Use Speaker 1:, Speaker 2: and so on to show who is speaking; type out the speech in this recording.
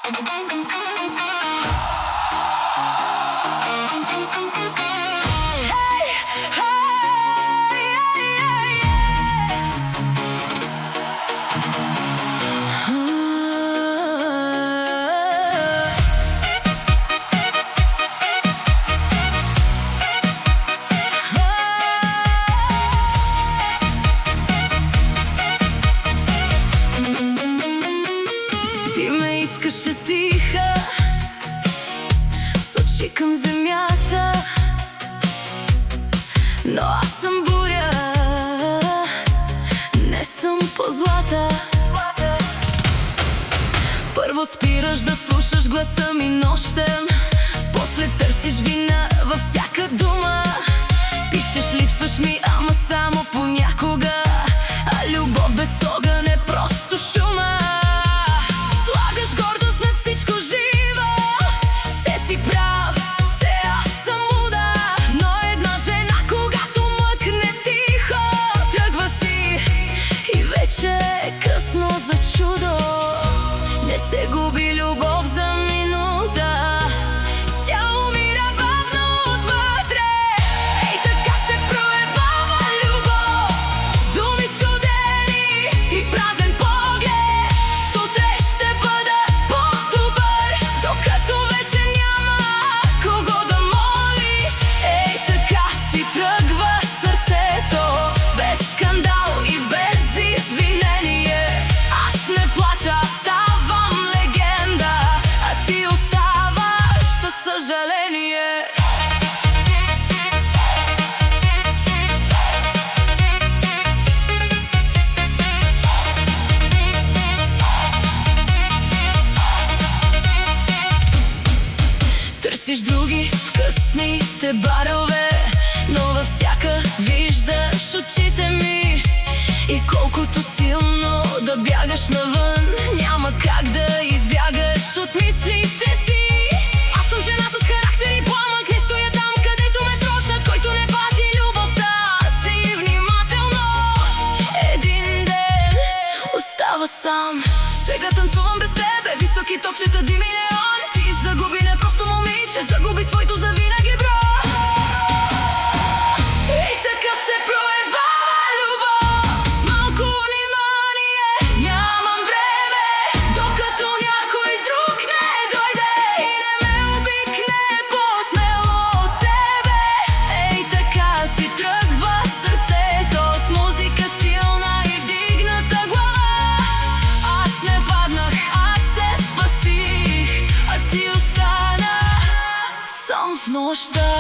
Speaker 1: Ти ме искаше тиха, с очи към земята, но аз съм буря, не съм по-злата. Първо спираш да слушаш гласа ми нощем, после търсиш вина във всяка дума. Пишеш, липсваш ми, ама само понякога, а любов без огън е просто шума. Слагаш гордост над всичко живо, все си прав, все аз съм луда. Но една жена, когато мъкне тихо, тръгва си и вече е късно за чудо. Не се губи любов за минута, тя умира бавно отвътре. Ей така се проебава любов, с думи студени и празен поглед. Сутре ще бъда по-добър, докато вече няма кого да молиш. Ей така си тръгва сърцето, без скандал и без извинение. Аз не плача, ставам легенда, а ти оставаш със съжаление. Търсиш други в късните барове, но във всяка виждаш очите ми. И колкото силно да бягаш навън, няма как да избягаш от мислите си. Аз съм жена с характер и пламък, не стоя там, където ме трошат. Който не пази любовта си внимателно, един ден остава сам. Сега танцувам без тебе, високи топчета, дим и неон. Ти загуби не просто момиче, загуби своето завинаги, бро. И така се проебава любов, с малко внимание, нямам време, докато някой друг не дойде и не ме обикне по-смело от тебе. Ей така си тръгва сърцето, с музика силна и вдигната глава. Аз не паднах, аз се спасих, а ти остана сам в нощта.